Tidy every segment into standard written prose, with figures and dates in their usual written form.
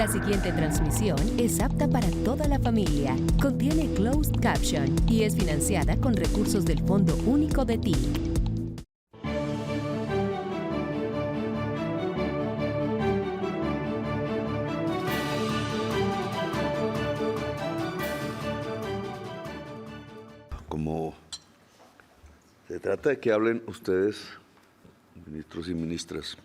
La siguiente transmisión es apta para toda la familia. Contiene closed caption y es financiada con recursos del Fondo Único de TIC. Como se trata de que hablen ustedes, ministros y ministras,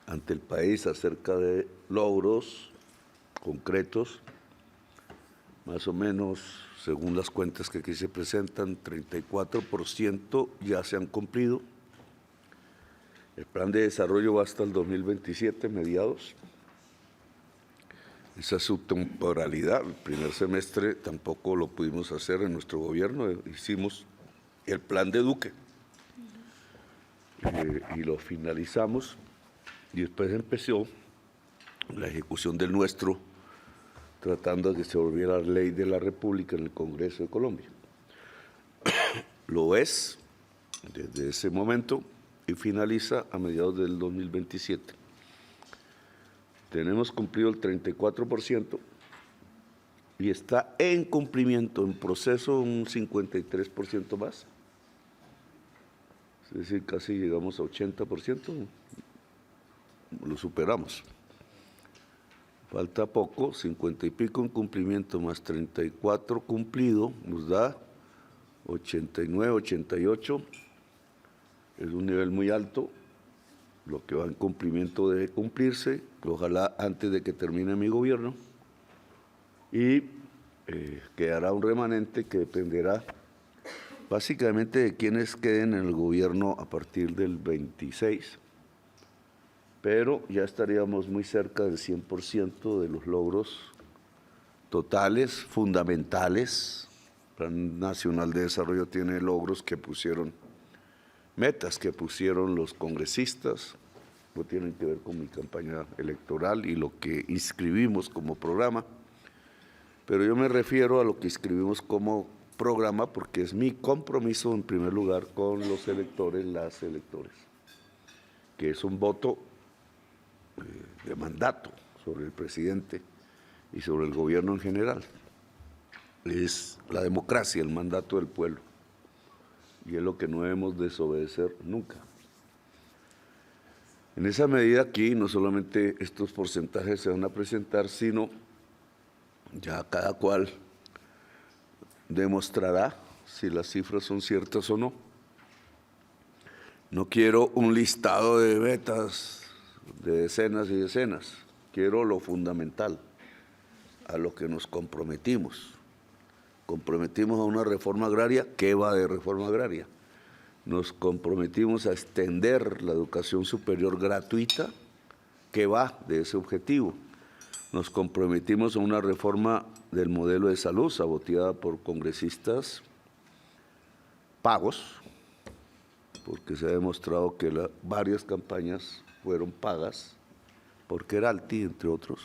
ante el país acerca de logros concretos, más o menos, según las cuentas que aquí se presentan, 34% ya se han cumplido. El plan de desarrollo va hasta el 2027, mediados. Esa es su temporalidad. El primer semestre tampoco lo pudimos hacer en nuestro gobierno. Hicimos el plan de Duque y lo finalizamos. Y después empezó la ejecución del nuestro, tratando de que se volviera ley de la República en el Congreso de Colombia. Lo es desde ese momento y finaliza a mediados del 2027. Tenemos cumplido el 34% y está en cumplimiento, en proceso, un 53% más. Es decir, casi llegamos a 80%, lo superamos. Falta poco, 50 y pico en cumplimiento más 34 cumplido, nos da 89, 88, es un nivel muy alto. Lo que va en cumplimiento debe cumplirse, ojalá antes de que termine mi gobierno, y quedará un remanente que dependerá básicamente de quienes queden en el gobierno a partir del 26, pero ya estaríamos muy cerca del 100% de los logros totales, fundamentales. El Plan Nacional de Desarrollo tiene logros que pusieron, metas que pusieron los congresistas, no tienen que ver con mi campaña electoral y lo que inscribimos como programa, pero yo me refiero a lo que inscribimos como programa porque es mi compromiso en primer lugar con los electores, las electores, que es un voto de mandato sobre el presidente y sobre el gobierno en general. Es la democracia, el mandato del pueblo. Y es lo que no debemos desobedecer nunca. En esa medida aquí no solamente estos porcentajes se van a presentar, sino ya cada cual demostrará si las cifras son ciertas o no. No quiero un listado de metas de decenas y decenas, quiero lo fundamental, a lo que nos comprometimos. Comprometimos a una reforma agraria. ¿Qué va de reforma agraria? Nos comprometimos a extender la educación superior gratuita. ¿Qué va de ese objetivo? Nos comprometimos a una reforma del modelo de salud saboteada por congresistas pagos, porque se ha demostrado que varias campañas fueron pagas por Keralty, entre otros.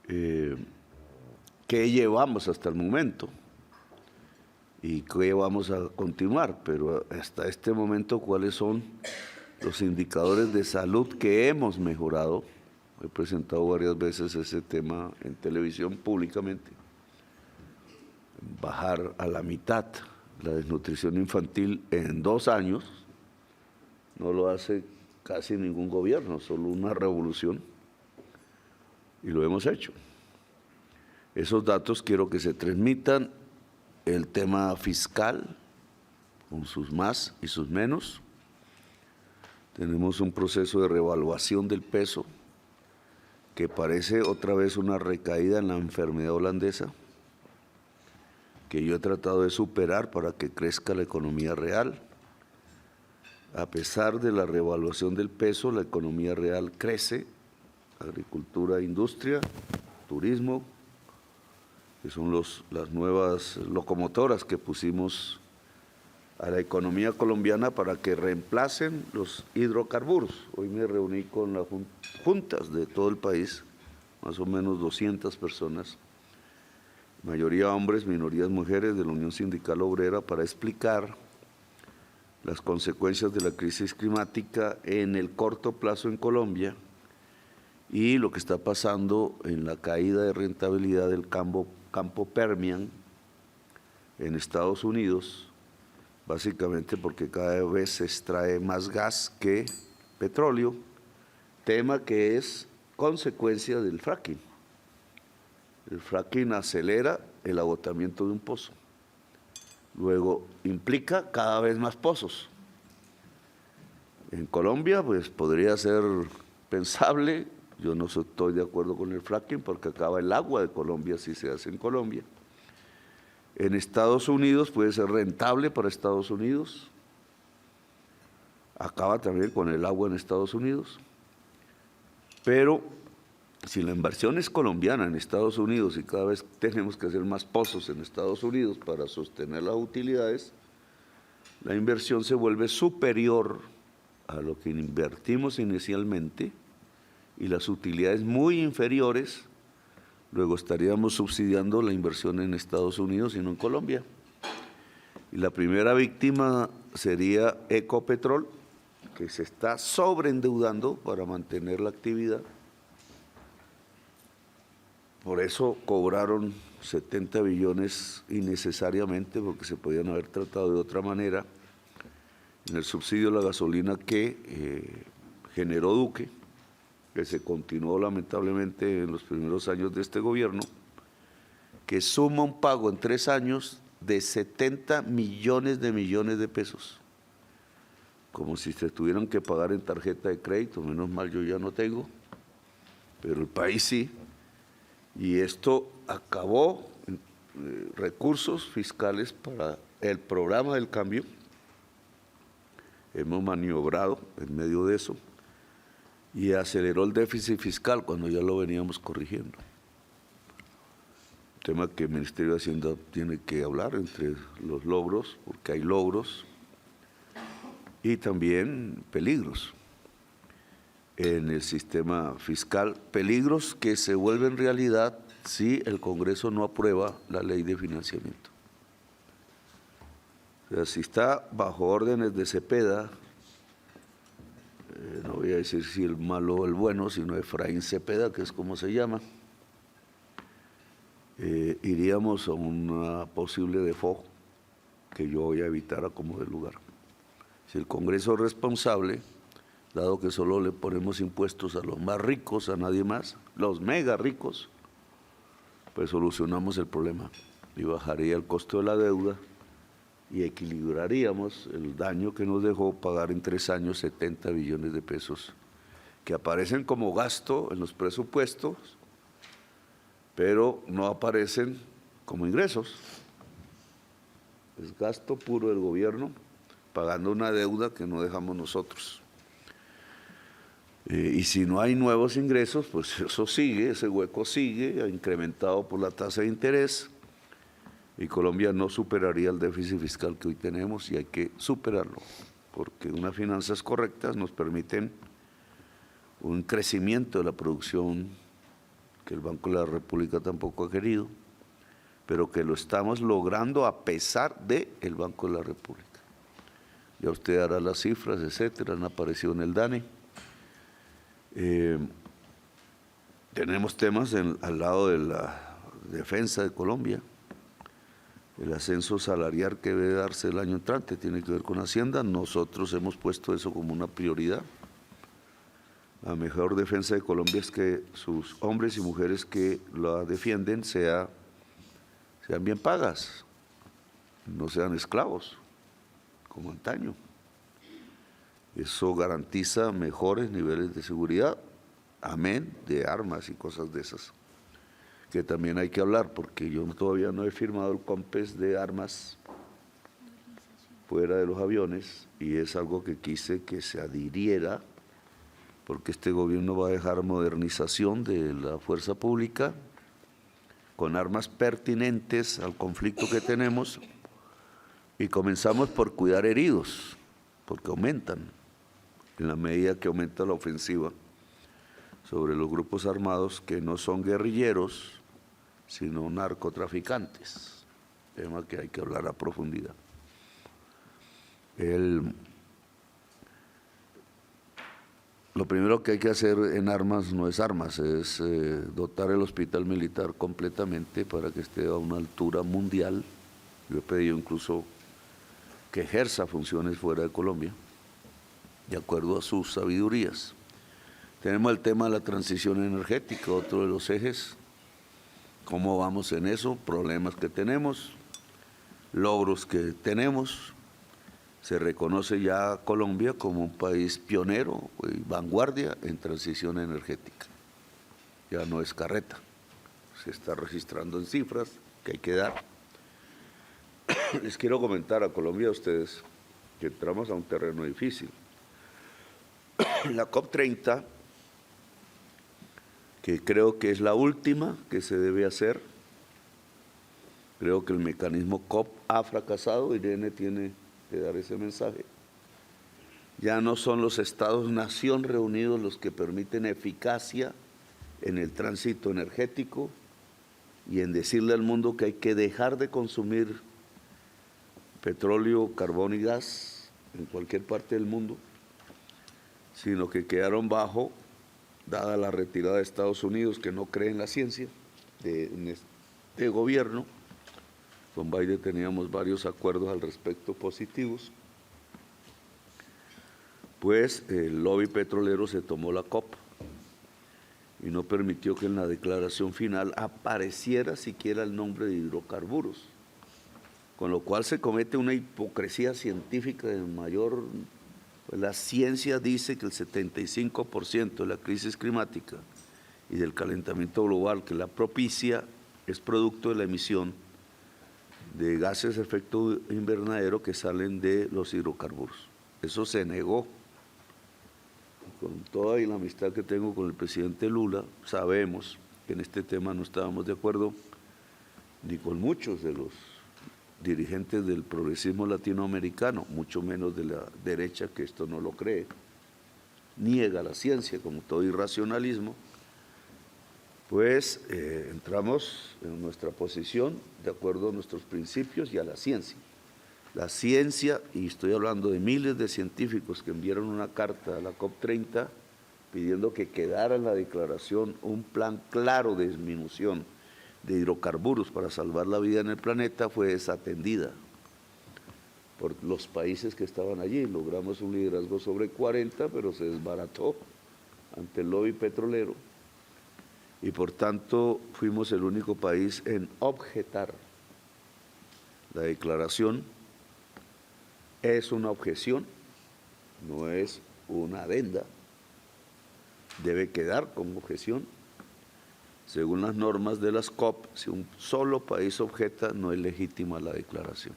¿Qué llevamos hasta el momento? ¿Y qué vamos a continuar? Pero hasta este momento, ¿cuáles son los indicadores de salud que hemos mejorado? He presentado varias veces ese tema en televisión públicamente. Bajar a la mitad la desnutrición infantil en 2 años no lo hace casi ningún gobierno, solo una revolución, y lo hemos hecho. Esos datos quiero que se transmitan. El tema fiscal, con sus más y sus menos. Tenemos un proceso de revaluación del peso que parece otra vez una recaída en la enfermedad holandesa, que yo he tratado de superar para que crezca la economía real. A pesar de la revaluación del peso, la economía real crece, agricultura, industria, turismo, que son las nuevas locomotoras que pusimos a la economía colombiana para que reemplacen los hidrocarburos. Hoy me reuní con las juntas de todo el país, más o menos 200 personas, mayoría hombres, minorías mujeres de la Unión Sindical Obrera, para explicar las consecuencias de la crisis climática en el corto plazo en Colombia y lo que está pasando en la caída de rentabilidad del campo Permian en Estados Unidos, básicamente porque cada vez se extrae más gas que petróleo, tema que es consecuencia del fracking. El fracking acelera el agotamiento de un pozo. Luego implica cada vez más pozos. En Colombia, pues podría ser pensable, yo no estoy de acuerdo con el fracking porque acaba el agua de Colombia si se hace en Colombia. En Estados Unidos puede ser rentable para Estados Unidos, acaba también con el agua en Estados Unidos, pero si la inversión es colombiana en Estados Unidos y cada vez tenemos que hacer más pozos en Estados Unidos para sostener las utilidades, la inversión se vuelve superior a lo que invertimos inicialmente y las utilidades muy inferiores, luego estaríamos subsidiando la inversión en Estados Unidos y no en Colombia. Y la primera víctima sería Ecopetrol, que se está sobreendeudando para mantener la actividad. Por eso cobraron 70 billones innecesariamente, porque se podían haber tratado de otra manera, en el subsidio a la gasolina que generó Duque, que se continuó lamentablemente en los primeros años de este gobierno, que suma un pago en 3 años de 70 millones de pesos, como si se tuvieran que pagar en tarjeta de crédito. Menos mal yo ya no tengo, pero el país sí, y esto acabó recursos fiscales para el programa del cambio. Hemos maniobrado en medio de eso y aceleró el déficit fiscal cuando ya lo veníamos corrigiendo. Tema que el Ministerio de Hacienda tiene que hablar entre los logros, porque hay logros y también peligros en el sistema fiscal, peligros que se vuelven realidad si el Congreso no aprueba la ley de financiamiento. O sea, si está bajo órdenes de Cepeda, no voy a decir si el malo o el bueno, sino Efraín Cepeda, que es como se llama, iríamos a una posible default que yo voy a evitar a como de lugar. Si el Congreso es responsable, dado que solo le ponemos impuestos a los más ricos, a nadie más, los mega ricos, pues solucionamos el problema y bajaría el costo de la deuda y equilibraríamos el daño que nos dejó pagar en 3 años 70 billones de pesos, que aparecen como gasto en los presupuestos, pero no aparecen como ingresos. Es gasto puro del gobierno, pagando una deuda que no dejamos nosotros. Y si no hay nuevos ingresos, pues eso sigue, ese hueco sigue, incrementado por la tasa de interés, y Colombia no superaría el déficit fiscal que hoy tenemos, y hay que superarlo, porque unas finanzas correctas nos permiten un crecimiento de la producción que el Banco de la República tampoco ha querido, pero que lo estamos logrando a pesar del Banco de la República. Ya usted hará las cifras, etcétera, han aparecido en el DANE. Tenemos temas al lado de la defensa de Colombia. El ascenso salarial que debe darse el año entrante tiene que ver con Hacienda. Nosotros hemos puesto eso como una prioridad. La mejor defensa de Colombia es que sus hombres y mujeres que la defienden sean bien pagas, no sean esclavos, como antaño. Eso garantiza mejores niveles de seguridad, amén de armas y cosas de esas, que también hay que hablar, porque yo todavía no he firmado el COMPES de armas fuera de los aviones, y es algo que quise que se adhiriera, porque este gobierno va a dejar modernización de la fuerza pública con armas pertinentes al conflicto que tenemos, y comenzamos por cuidar heridos, porque aumentan en la medida que aumenta la ofensiva sobre los grupos armados que no son guerrilleros, sino narcotraficantes, tema que hay que hablar a profundidad. El lo primero que hay que hacer en armas no es armas, es dotar el hospital militar completamente para que esté a una altura mundial. Yo he pedido incluso que ejerza funciones fuera de Colombia, de acuerdo a sus sabidurías. Tenemos el tema de la transición energética, otro de los ejes. ¿Cómo vamos en eso? Problemas que tenemos, logros que tenemos. Se reconoce ya a Colombia como un país pionero y vanguardia en transición energética. Ya no es carreta, se está registrando en cifras que hay que dar. Les quiero comentar a Colombia, a ustedes, que entramos a un terreno difícil. La COP30, que creo que es la última que se debe hacer, creo que el mecanismo COP ha fracasado, Irene tiene que dar ese mensaje. Ya no son los Estados-nación reunidos los que permiten eficacia en el tránsito energético y en decirle al mundo que hay que dejar de consumir petróleo, carbón y gas en cualquier parte del mundo, sino que quedaron bajo, dada la retirada de Estados Unidos, que no cree en la ciencia, en este gobierno. Con Biden teníamos varios acuerdos al respecto positivos, pues el lobby petrolero se tomó la COP y no permitió que en la declaración final apareciera siquiera el nombre de hidrocarburos, con lo cual se comete una hipocresía científica de mayor. Pues la ciencia dice que el 75% de la crisis climática y del calentamiento global que la propicia es producto de la emisión de gases de efecto invernadero que salen de los hidrocarburos. Eso se negó. Con toda la amistad que tengo con el presidente Lula, sabemos que en este tema no estábamos de acuerdo ni con muchos de los dirigentes del progresismo latinoamericano, mucho menos de la derecha, que esto no lo cree, niega la ciencia como todo irracionalismo. Pues entramos en nuestra posición de acuerdo a nuestros principios y a la ciencia. La ciencia, y estoy hablando de miles de científicos que enviaron una carta a la COP30 pidiendo que quedara en la declaración un plan claro de disminución de hidrocarburos para salvar la vida en el planeta, fue desatendida por los países que estaban allí. Logramos un liderazgo sobre 40, pero se desbarató ante el lobby petrolero. Y por tanto fuimos el único país en objetar la declaración. Es una objeción, no es una adenda, debe quedar como objeción. Según las normas de las COP, si un solo país objeta, no es legítima la declaración.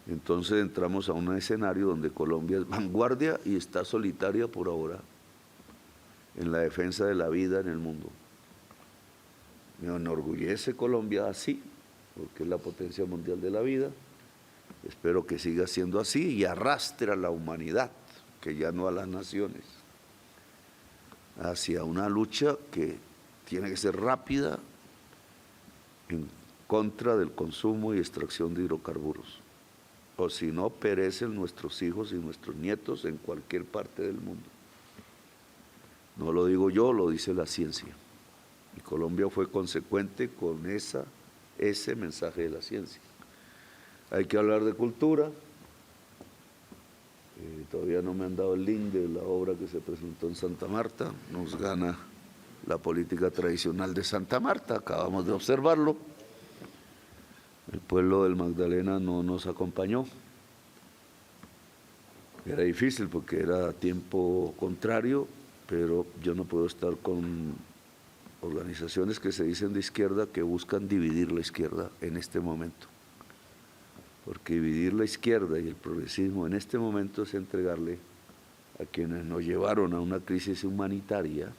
Entonces entramos a un escenario donde Colombia es vanguardia y está solitaria por ahora en la defensa de la vida en el mundo. Me enorgullece Colombia así, porque es la potencia mundial de la vida. Espero que siga siendo así y arrastre a la humanidad, que ya no a las naciones, hacia una lucha que tiene que ser rápida en contra del consumo y extracción de hidrocarburos. O si no, perecen nuestros hijos y nuestros nietos en cualquier parte del mundo. No lo digo yo, lo dice la ciencia. Y Colombia fue consecuente con ese mensaje de la ciencia. Hay que hablar de cultura. Todavía no me han dado el link de la obra que se presentó en Santa Marta. Nos gana la política tradicional de Santa Marta, acabamos de observarlo. El pueblo del Magdalena no nos acompañó. Era difícil porque era tiempo contrario, pero yo no puedo estar con organizaciones que se dicen de izquierda que buscan dividir la izquierda en este momento. Porque dividir la izquierda y el progresismo en este momento es entregarle a quienes nos llevaron a una crisis humanitaria,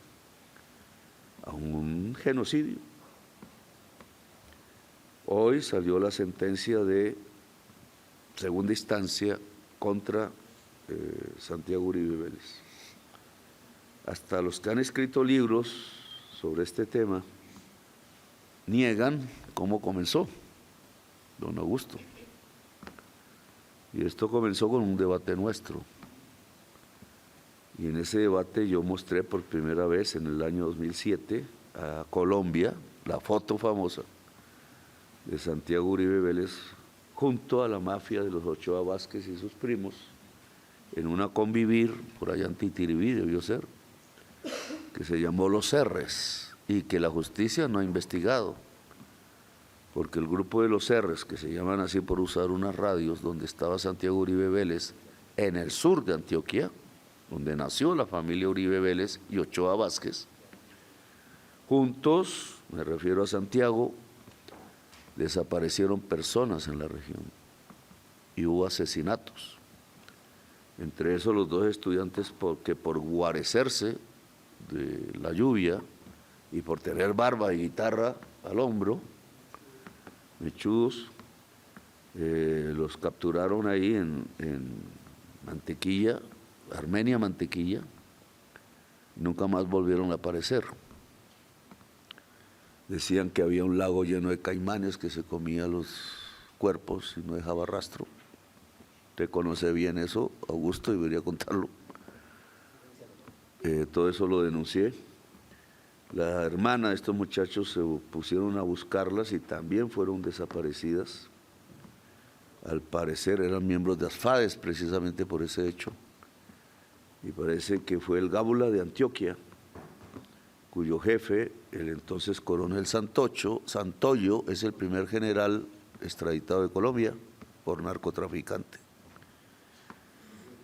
a un genocidio. Hoy salió la sentencia de segunda instancia contra Santiago Uribe Vélez. Hasta los que han escrito libros sobre este tema niegan cómo comenzó don Augusto. Y esto comenzó con un debate nuestro. Y en ese debate yo mostré por primera vez en el año 2007 a Colombia la foto famosa de Santiago Uribe Vélez junto a la mafia de los Ochoa Vázquez y sus primos en una convivir por allá en Titiribí, debió ser, que se llamó Los R's y que la justicia no ha investigado, porque el grupo de Los R's, que se llaman así por usar unas radios, donde estaba Santiago Uribe Vélez, en el sur de Antioquia, donde nació la familia Uribe Vélez y Ochoa Vázquez, juntos, me refiero a Santiago, desaparecieron personas en la región y hubo asesinatos. Entre esos los dos estudiantes que por guarecerse de la lluvia y por tener barba y guitarra al hombro, mechudos, los capturaron ahí en Mantequilla, Armenia Mantequilla, nunca más volvieron a aparecer. Decían que había un lago lleno de caimanes que se comía los cuerpos y no dejaba rastro. Usted conoce bien eso, Augusto, debería contarlo. Todo eso lo denuncié. La hermana de estos muchachos se pusieron a buscarlas y también fueron desaparecidas. Al parecer eran miembros de ASFADES precisamente por ese hecho. Y parece que fue el Gábula de Antioquia, cuyo jefe, el entonces coronel Santoyo, es el primer general extraditado de Colombia por narcotraficante.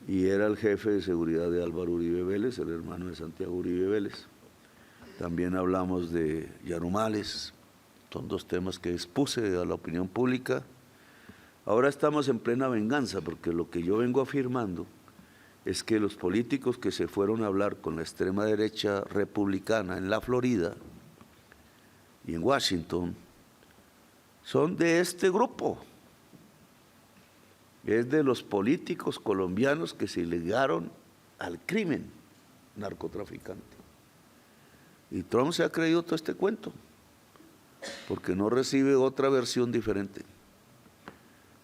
Y era el jefe de seguridad de Álvaro Uribe Vélez, el hermano de Santiago Uribe Vélez. También hablamos de Yarumales, son dos temas que expuse a la opinión pública. Ahora estamos en plena venganza, porque lo que yo vengo afirmando es que los políticos que se fueron a hablar con la extrema derecha republicana en la Florida y en Washington son de este grupo. Es de los políticos colombianos que se ligaron al crimen narcotraficante. Y Trump se ha creído todo este cuento, porque no recibe otra versión diferente.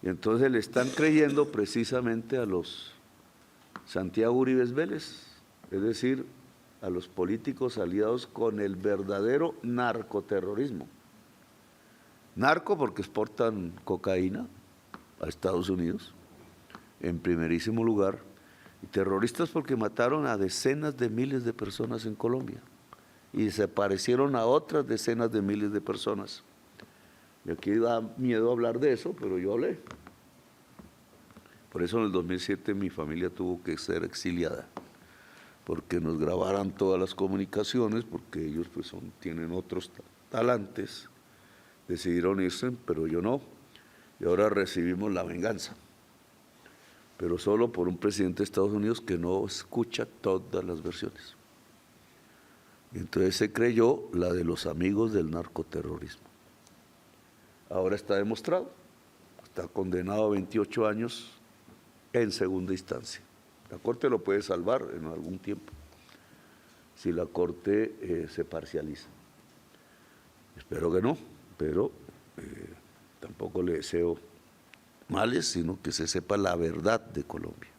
Y entonces le están creyendo precisamente a los Santiago Uribe Vélez, es decir, a los políticos aliados con el verdadero narcoterrorismo. Narco porque exportan cocaína a Estados Unidos, en primerísimo lugar, y terroristas porque mataron a decenas de miles de personas en Colombia y desaparecieron a otras decenas de miles de personas. Y aquí da miedo hablar de eso, pero yo hablé. Por eso en el 2007 mi familia tuvo que ser exiliada, porque nos grabaran todas las comunicaciones, porque ellos pues tienen otros talantes, decidieron irse, pero yo no, y ahora recibimos la venganza, pero solo por un presidente de Estados Unidos que no escucha todas las versiones. Y entonces se creyó la de los amigos del narcoterrorismo. Ahora está demostrado, está condenado a 28 años en segunda instancia. La Corte lo puede salvar en algún tiempo, si la Corte se parcializa. Espero que no, pero tampoco le deseo males, sino que se sepa la verdad de Colombia.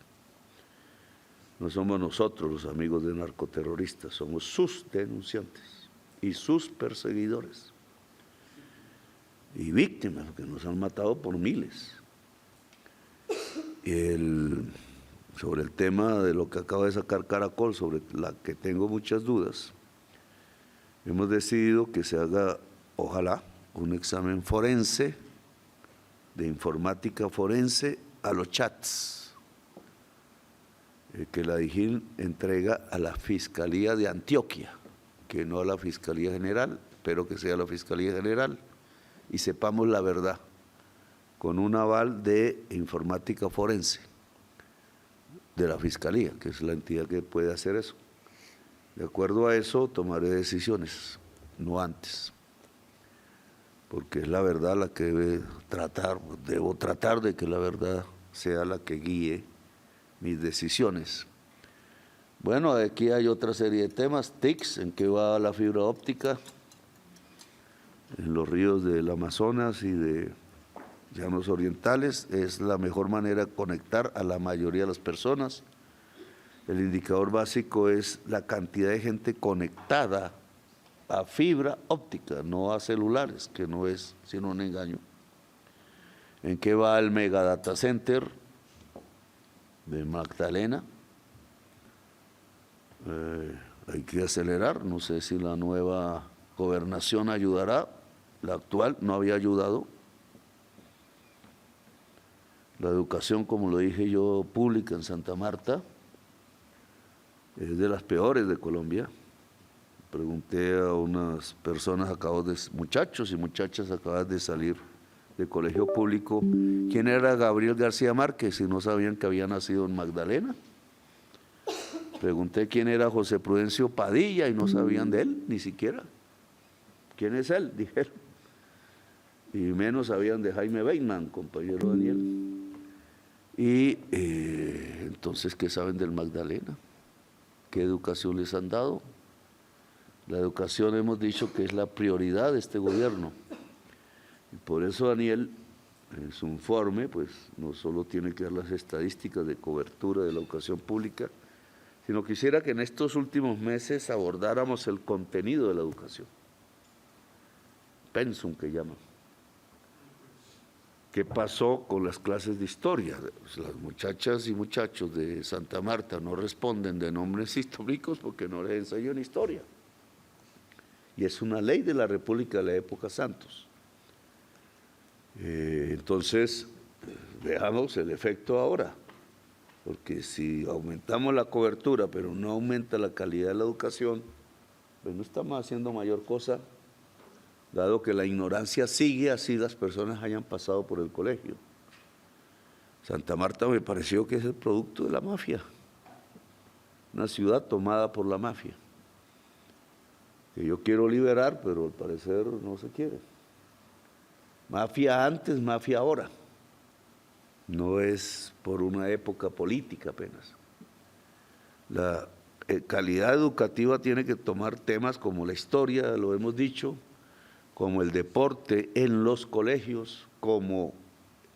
No somos nosotros los amigos de narcoterroristas, somos sus denunciantes y sus perseguidores y víctimas, que nos han matado por miles. Sobre el tema de lo que acaba de sacar Caracol, sobre la que tengo muchas dudas, hemos decidido que se haga, ojalá, un examen forense, de informática forense a los chats, que la DIJÍN entrega a la Fiscalía de Antioquia, que no a la Fiscalía General, pero que sea la Fiscalía General, y sepamos la verdad, con un aval de informática forense de la Fiscalía, que es la entidad que puede hacer eso. De acuerdo a eso tomaré decisiones, no antes, porque es la verdad la que debo tratar de que la verdad sea la que guíe mis decisiones. Bueno, aquí hay otra serie de temas, TICS, en qué va la fibra óptica, en los ríos del Amazonas y de Llanos Orientales, es la mejor manera de conectar a la mayoría de las personas. El indicador básico es la cantidad de gente conectada a fibra óptica, no a celulares, que no es sino un engaño. ¿En qué va el mega data center de Magdalena? Hay que acelerar, no sé si la nueva gobernación ayudará, la actual no había ayudado. La educación, como lo dije yo, pública en Santa Marta, es de las peores de Colombia. Pregunté a unas personas, muchachos y muchachas acabadas de salir de colegio público, quién era Gabriel García Márquez, y no sabían que había nacido en Magdalena. Pregunté quién era José Prudencio Padilla y no sabían de él, ni siquiera. ¿Quién es él? Dijeron. Y menos sabían de Jaime Bateman, compañero Daniel. Y entonces, ¿qué saben del Magdalena? ¿Qué educación les han dado? La educación hemos dicho que es la prioridad de este gobierno. Y por eso Daniel, en su informe, pues no solo tiene que dar las estadísticas de cobertura de la educación pública, sino quisiera que en estos últimos meses abordáramos el contenido de la educación. Pensum, que llaman. ¿Qué pasó con las clases de historia? Pues las muchachas y muchachos de Santa Marta no responden de nombres históricos porque no les enseñan historia. Y es una ley de la República de la época Santos. Entonces, veamos el efecto ahora, porque si aumentamos la cobertura pero no aumenta la calidad de la educación, pues no estamos haciendo mayor cosa, dado que la ignorancia sigue así las personas hayan pasado por el colegio. Santa Marta me pareció que es el producto de la mafia, una ciudad tomada por la mafia, que yo quiero liberar, pero al parecer no se quiere. Mafia antes, mafia ahora. No es por una época política apenas. La calidad educativa tiene que tomar temas como la historia, lo hemos dicho, como el deporte en los colegios, como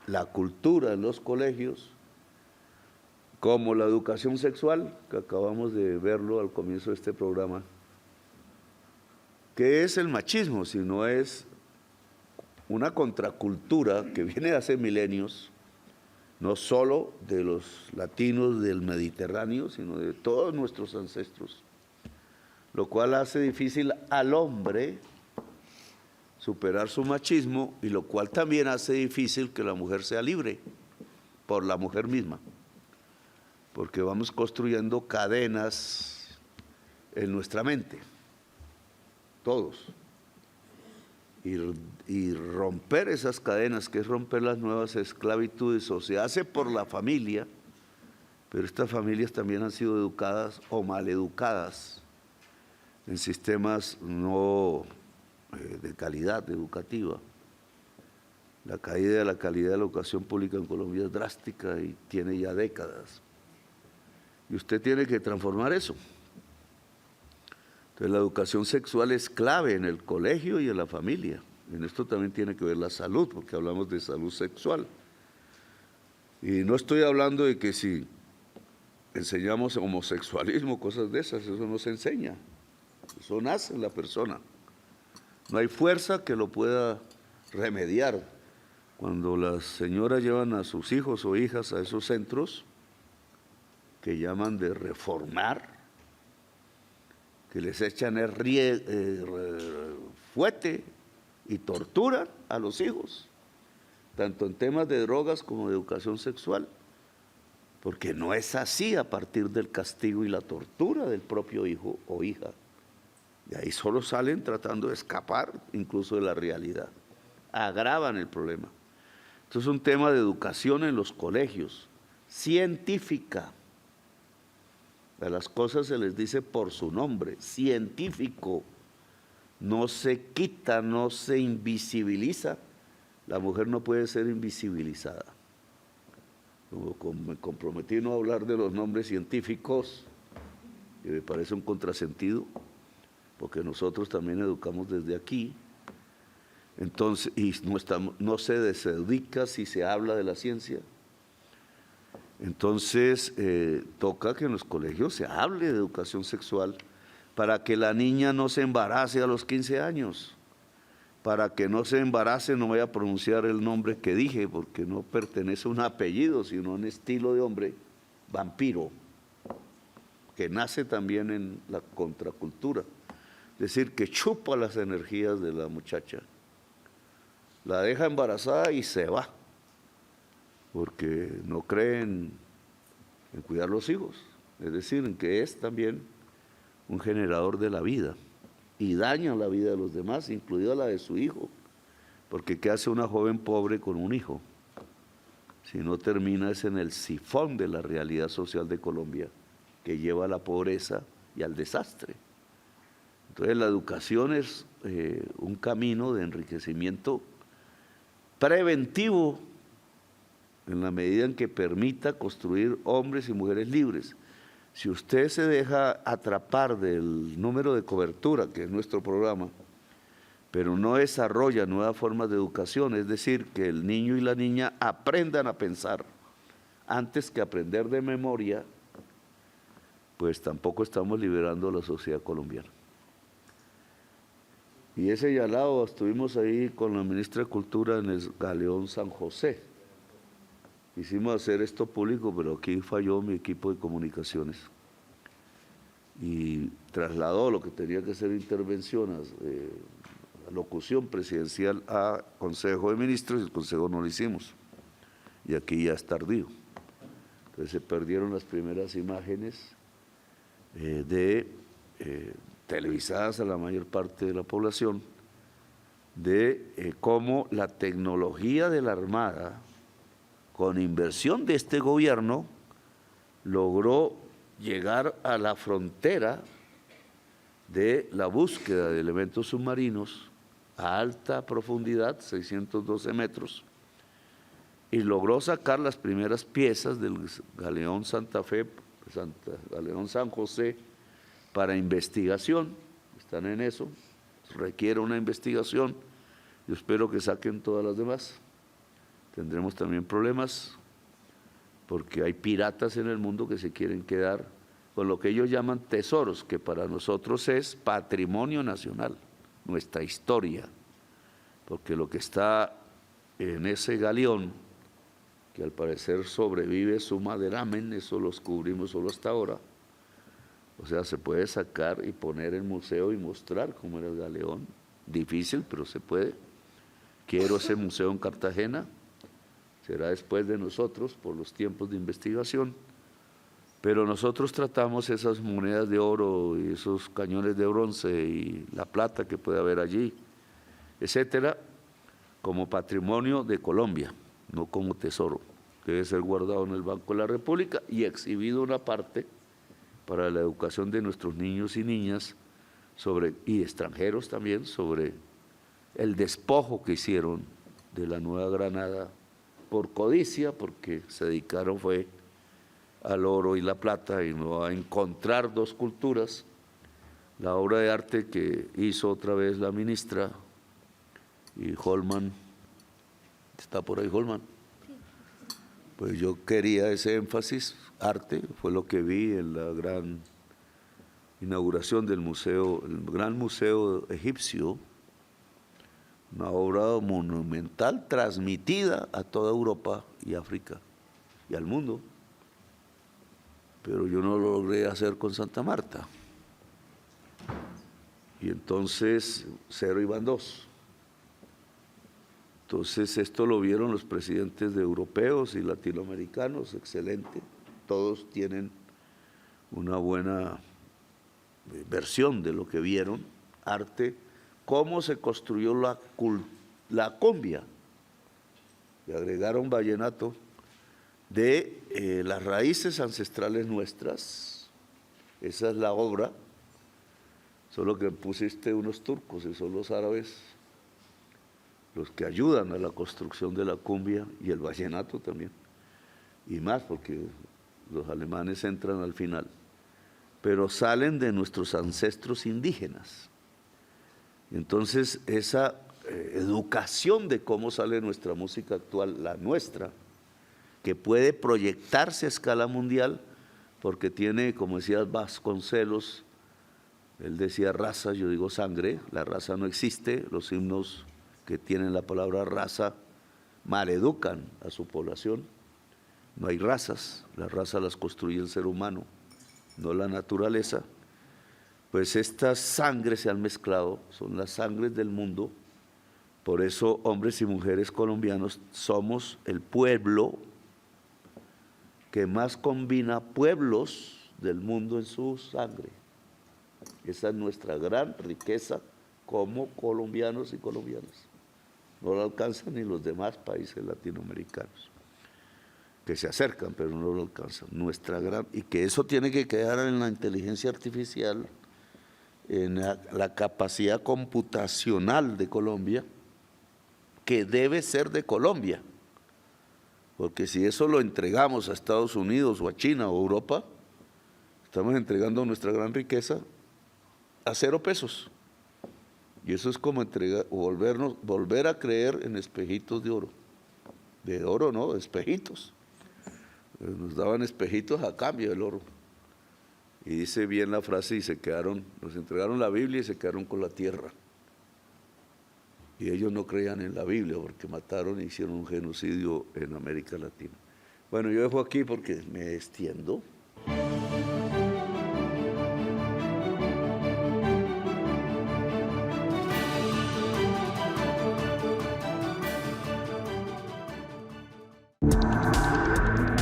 la cultura en los colegios, como la educación sexual, que acabamos de verlo al comienzo de este programa. ¿Qué es el machismo? Si no es una contracultura que viene de hace milenios, no solo de los latinos del Mediterráneo, sino de todos nuestros ancestros, lo cual hace difícil al hombre superar su machismo y lo cual también hace difícil que la mujer sea libre por la mujer misma, porque vamos construyendo cadenas en nuestra mente, todos. Y romper esas cadenas, que es romper las nuevas esclavitudes, o se hace por la familia, pero estas familias también han sido educadas o maleducadas en sistemas no de calidad educativa. La caída de la calidad de la educación pública en Colombia es drástica y tiene ya décadas. Y usted tiene que transformar eso. Entonces la educación sexual es clave en el colegio y en la familia. En esto también tiene que ver la salud, porque hablamos de salud sexual. Y no estoy hablando de que si enseñamos homosexualismo, cosas de esas, eso no se enseña. Eso nace en la persona. No hay fuerza que lo pueda remediar. Cuando las señoras llevan a sus hijos o hijas a esos centros que llaman de reformar, que les echan fuete y torturan a los hijos, tanto en temas de drogas como de educación sexual, porque no es así a partir del castigo y la tortura del propio hijo o hija. De ahí solo salen tratando de escapar incluso de la realidad, agravan el problema. Esto es un tema de educación en los colegios, científica. A las cosas se les dice por su nombre, científico. No se quita, no se invisibiliza. La mujer no puede ser invisibilizada. Como me comprometí no a hablar de los nombres científicos, que me parece un contrasentido, porque nosotros también educamos desde aquí. Entonces, y no se desubica si se habla de la ciencia. Entonces, toca que en los colegios se hable de educación sexual para que la niña no se embarace a los 15 años. Para que no se embarace, no voy a pronunciar el nombre que dije, porque no pertenece a un apellido, sino a un estilo de hombre, vampiro, que nace también en la contracultura. Es decir, que chupa las energías de la muchacha, la deja embarazada y se va, porque no creen en cuidar los hijos, es decir, en que es también un generador de la vida y daña la vida de los demás, incluida la de su hijo, porque ¿qué hace una joven pobre con un hijo? Si no termina es en el sifón de la realidad social de Colombia, que lleva a la pobreza y al desastre. Entonces la educación es un camino de enriquecimiento preventivo en la medida en que permita construir hombres y mujeres libres. Si usted se deja atrapar del número de cobertura, que es nuestro programa, pero no desarrolla nuevas formas de educación, es decir, que el niño y la niña aprendan a pensar antes que aprender de memoria, pues tampoco estamos liberando a la sociedad colombiana. Y ese señalado, estuvimos ahí con la ministra de Cultura en el Galeón San José. Quisimos hacer esto público, pero aquí falló mi equipo de comunicaciones. Y trasladó lo que tenía que ser intervención a locución presidencial a Consejo de Ministros, y el Consejo no lo hicimos. Y aquí ya es tardío. Entonces se perdieron las primeras imágenes televisadas a la mayor parte de la población, de cómo la tecnología de la Armada, con inversión de este gobierno, logró llegar a la frontera de la búsqueda de elementos submarinos a alta profundidad, 612 metros, y logró sacar las primeras piezas del Galeón Galeón San José para investigación. Están en eso, requiere una investigación. Yo espero que saquen todas las demás. Tendremos también problemas porque hay piratas en el mundo que se quieren quedar con lo que ellos llaman tesoros, que para nosotros es patrimonio nacional, nuestra historia, porque lo que está en ese galeón, que al parecer sobrevive su maderamen, eso lo descubrimos solo hasta ahora, o sea, se puede sacar y poner en museo y mostrar cómo era el galeón, difícil, pero se puede. Quiero ese museo en Cartagena, será después de nosotros por los tiempos de investigación, pero nosotros tratamos esas monedas de oro y esos cañones de bronce y la plata que puede haber allí, etcétera, como patrimonio de Colombia, no como tesoro. Debe ser guardado en el Banco de la República y exhibido una parte para la educación de nuestros niños y niñas y extranjeros también, sobre el despojo que hicieron de la Nueva Granada por codicia, porque se dedicaron fue al oro y la plata y no a encontrar dos culturas. La obra de arte que hizo otra vez la ministra y Holman, ¿está por ahí Holman? Pues yo quería ese énfasis, arte, fue lo que vi en la gran inauguración del museo, el gran museo egipcio, una obra monumental transmitida a toda Europa y África y al mundo, pero yo no lo logré hacer con Santa Marta. Y entonces 0 iban 2. Entonces esto lo vieron los presidentes de europeos y latinoamericanos, excelente, todos tienen una buena versión de lo que vieron, arte, cómo se construyó la cumbia, y agregaron vallenato de las raíces ancestrales nuestras, esa es la obra, solo que pusiste unos turcos y son los árabes los que ayudan a la construcción de la cumbia y el vallenato también, y más porque los alemanes entran al final, pero salen de nuestros ancestros indígenas. Entonces esa educación de cómo sale nuestra música actual, la nuestra, que puede proyectarse a escala mundial, porque tiene, como decía Vasconcelos, él decía raza, yo digo sangre, la raza no existe, los himnos que tienen la palabra raza maleducan a su población, no hay razas, las razas las construye el ser humano, no la naturaleza. Pues estas sangres se han mezclado, son las sangres del mundo, por eso hombres y mujeres colombianos somos el pueblo que más combina pueblos del mundo en su sangre. Esa es nuestra gran riqueza como colombianos y colombianas. No lo alcanzan ni los demás países latinoamericanos, que se acercan, pero no lo alcanzan. Nuestra gran, y que eso tiene que quedar en la inteligencia artificial, en la capacidad computacional de Colombia, que debe ser de Colombia, porque si eso lo entregamos a Estados Unidos o a China o a Europa, estamos entregando nuestra gran riqueza a 0 pesos. Y eso es como volver a creer en espejitos de oro. De oro no, de espejitos. Nos daban espejitos a cambio del oro. Y dice bien la frase, y nos entregaron la Biblia y se quedaron con la tierra. Y ellos no creían en la Biblia porque mataron e hicieron un genocidio en América Latina. Bueno, yo dejo aquí porque me extiendo.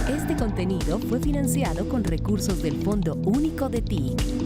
Este contenido fue financiado con recursos del Fondo Único de TIC.